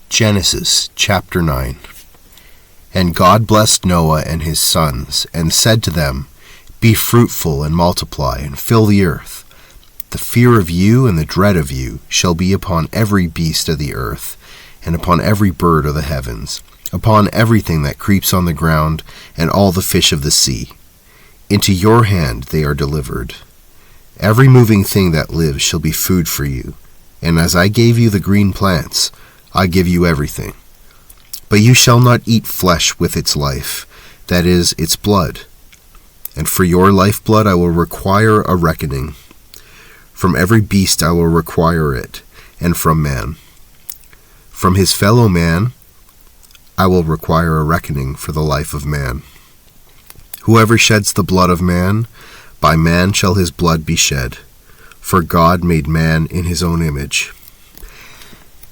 Genesis chapter 9. And God blessed Noah and his sons, and said to them, Be fruitful and multiply, and fill the earth. The fear of you and the dread of you shall be upon every beast of the earth, and upon every bird of the heavens, upon everything that creeps on the ground, and all the fish of the sea. Into your hand they are delivered. Every moving thing that lives shall be food for you, and as I gave you the green plants, I give you everything. But you shall not eat flesh with its life, that is, its blood. And for your lifeblood I will require a reckoning. From every beast I will require it, and from man. From his fellow man I will require a reckoning for the life of man. Whoever sheds the blood of man, by man shall his blood be shed. For God made man in his own image.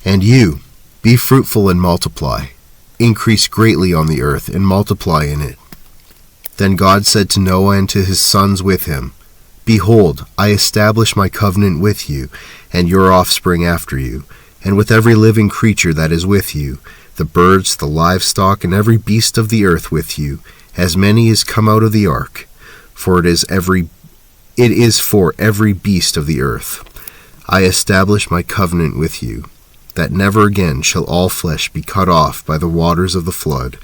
And you, be fruitful and multiply. Increase greatly on the earth, and multiply in it. Then God said to Noah and to his sons with him, Behold, I establish my covenant with you, and your offspring after you, and with every living creature that is with you, the birds, the livestock, and every beast of the earth with you, as many as come out of the ark. For it is for every beast of the earth. I establish my covenant with you, that never again shall all flesh be cut off by the waters of the flood,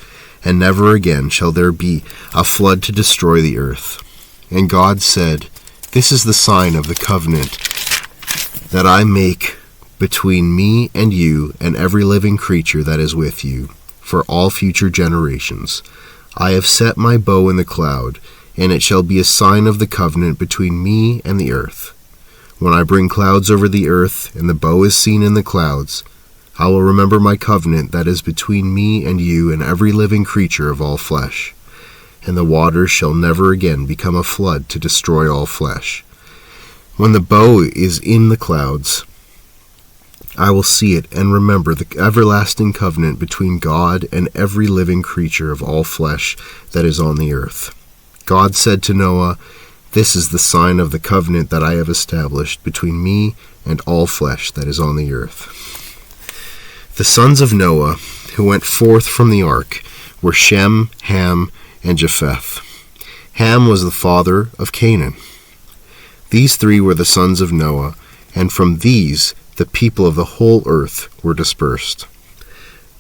and never again shall there be a flood to destroy the earth. And God said, This is the sign of the covenant that I make between me and you and every living creature that is with you, for all future generations. I have set my bow in the cloud, and it shall be a sign of the covenant between me and the earth. When I bring clouds over the earth, and the bow is seen in the clouds, I will remember my covenant that is between me and you and every living creature of all flesh. And the waters shall never again become a flood to destroy all flesh. When the bow is in the clouds, I will see it and remember the everlasting covenant between God and every living creature of all flesh that is on the earth. God said to Noah, This is the sign of the covenant that I have established between me and all flesh that is on the earth. The sons of Noah, who went forth from the ark, were Shem, Ham, and Japheth. Ham was the father of Canaan. These three were the sons of Noah, and from these the people of the whole earth were dispersed.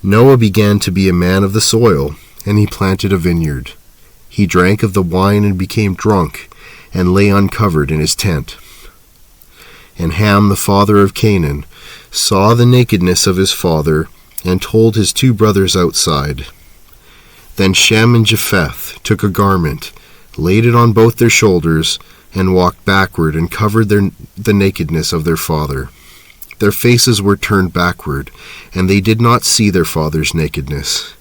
Noah began to be a man of the soil, and he planted a vineyard. He drank of the wine and became drunk, and lay uncovered in his tent. And Ham, the father of Canaan, saw the nakedness of his father, and told his two brothers outside. Then Shem and Japheth took a garment, laid it on both their shoulders, and walked backward and covered the nakedness of their father. Their faces were turned backward, and they did not see their father's nakedness.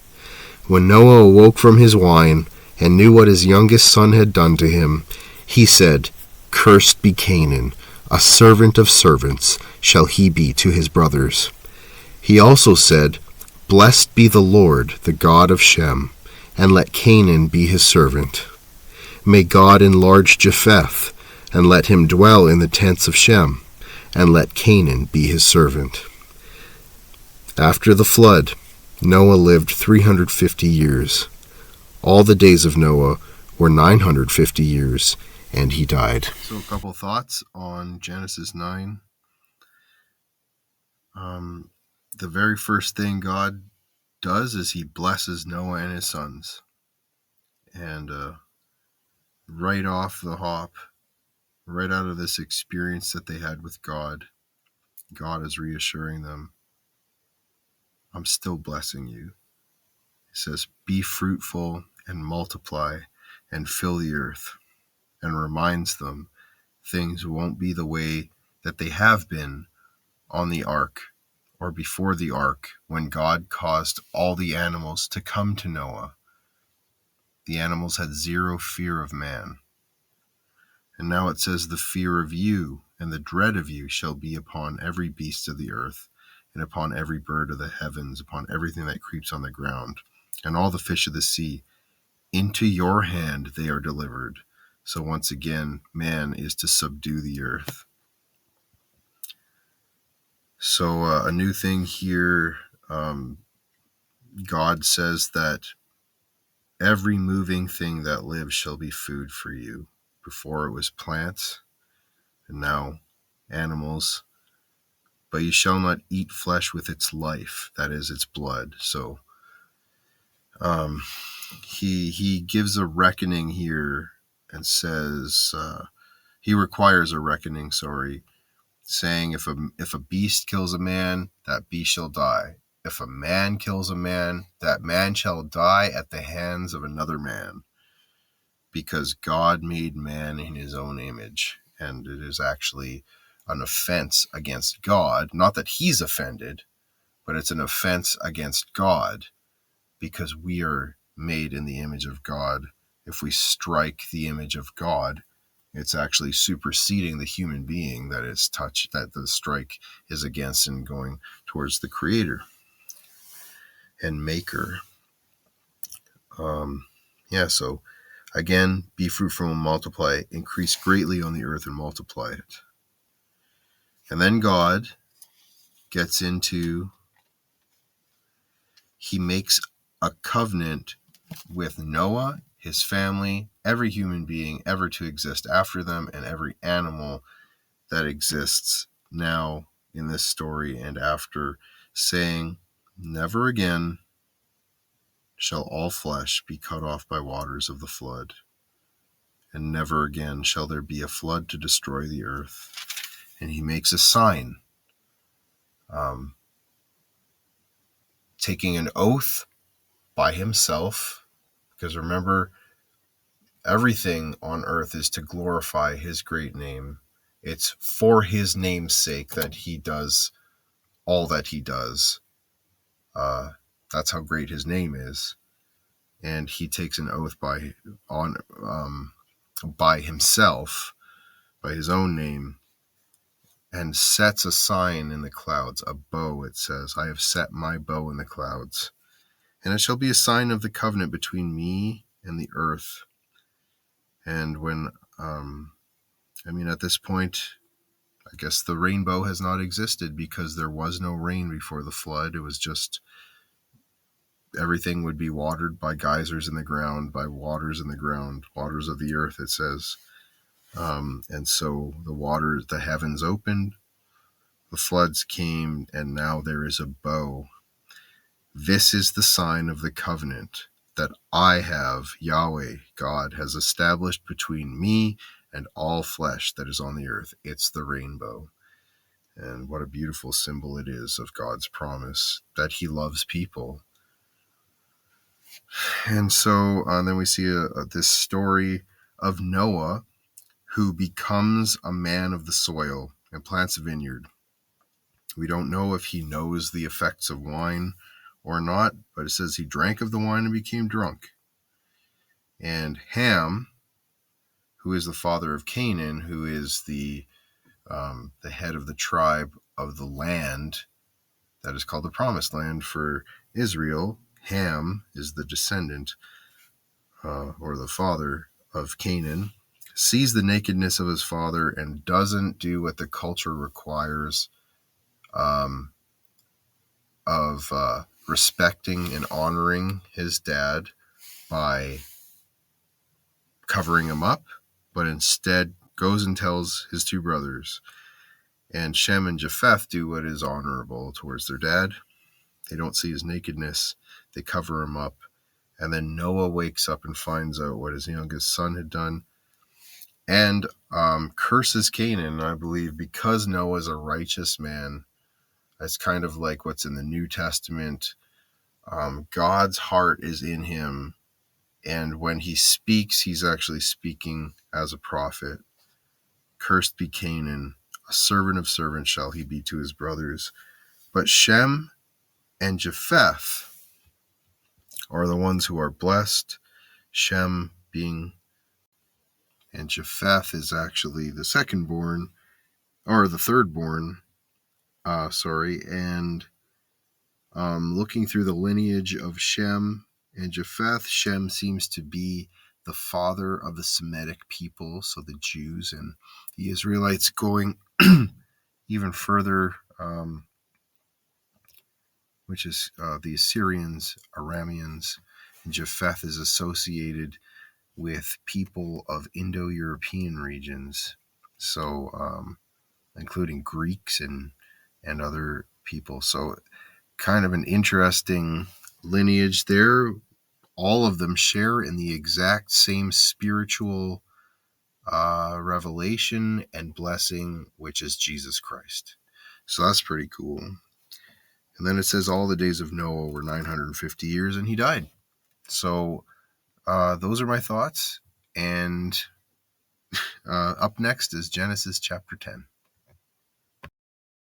When Noah awoke from his wine, and knew what his youngest son had done to him, he said, Cursed be Canaan, a servant of servants shall he be to his brothers. He also said, Blessed be the Lord, the God of Shem, and let Canaan be his servant. May God enlarge Japheth, and let him dwell in the tents of Shem, and let Canaan be his servant. After the flood, Noah lived 350 years. All the days of Noah were 950 years, and he died. So a couple thoughts on Genesis 9. The very first thing God does is he blesses Noah and his sons. And right off the hop, right out of this experience that they had with God, God is reassuring them, I'm still blessing you. He says, Be fruitful and multiply and fill the earth, and reminds them things won't be the way that they have been on the ark or before the ark when God caused all the animals to come to Noah. The animals had zero fear of man. And now it says, The fear of you and the dread of you shall be upon every beast of the earth, and upon every bird of the heavens, upon everything that creeps on the ground, and all the fish of the sea. Into your hand they are delivered. So once again, man is to subdue the earth. So a new thing here Um, God says that every moving thing that lives shall be food for you. Before it was plants, and now animals. But you shall not eat flesh with its life, that is, its blood. So um, he gives a reckoning here and says he requires a reckoning. Sorry, saying if a beast kills a man, that beast shall die. If a man kills a man, that man shall die at the hands of another man, because God made man in his own image, and it is actually an offense against God. Not that he's offended, but it's an offense against God, because we are made in the image of God. If we strike the image of God, it's actually superseding the human being that is touched, that the strike is against, and going towards the Creator and Maker. So again, be fruitful and multiply, increase greatly on the earth and multiply it. And then God gets into, he makes a covenant with Noah, his family, every human being ever to exist after them, and every animal that exists now in this story and after, saying, never again shall all flesh be cut off by waters of the flood, and never again shall there be a flood to destroy the earth. And he makes a sign, taking an oath by himself, because remember, everything on earth is to glorify his great name. It's for his name's sake that he does all that he does. That's how great his name is. And he takes an oath by himself, by his own name, and sets a sign in the clouds, a bow. It says, I have set my bow in the clouds, and it shall be a sign of the covenant between me and the earth. And when, at this point, I guess the rainbow has not existed, because there was no rain before the flood. It was just, everything would be watered by geysers in the ground, by waters in the ground, waters of the earth, it says. And so the heavens opened, the floods came, and now there is a bow. This is the sign of the covenant that I have, Yahweh, God, has established between me and all flesh that is on the earth. It's the rainbow. And what a beautiful symbol it is of God's promise that he loves people. And so then we see this story of Noah, who becomes a man of the soil and plants a vineyard. We don't know if he knows the effects of wine or not, but it says he drank of the wine and became drunk. And Ham, who is the father of Canaan, who is the head of the tribe of the land that is called the Promised Land for Israel, Ham is the descendant or the father of Canaan, sees the nakedness of his father and doesn't do what the culture requires of respecting and honoring his dad by covering him up, but instead goes and tells his two brothers. And Shem and Japheth do what is honorable towards their dad. They don't see his nakedness. They cover him up. And then Noah wakes up and finds out what his youngest son had done, and curses Canaan, I believe, because Noah is a righteous man. That's kind of like what's in the New Testament. God's heart is in him, and when he speaks, he's actually speaking as a prophet. Cursed be Canaan, a servant of servants shall he be to his brothers. But Shem and Japheth are the ones who are blessed. Shem being, and Japheth is actually the second born, or the third born, and looking through the lineage of Shem and Japheth, Shem seems to be the father of the Semitic people, so the Jews and the Israelites, going even further which is the Assyrians, Arameans, and Japheth is associated with people of Indo-European regions, so including Greeks and other people. So kind of an interesting lineage there. All of them share in the exact same spiritual revelation and blessing, which is Jesus Christ. So that's pretty cool. And then it says all the days of Noah were 950 years and he died. So those are my thoughts. And up next is Genesis chapter 10.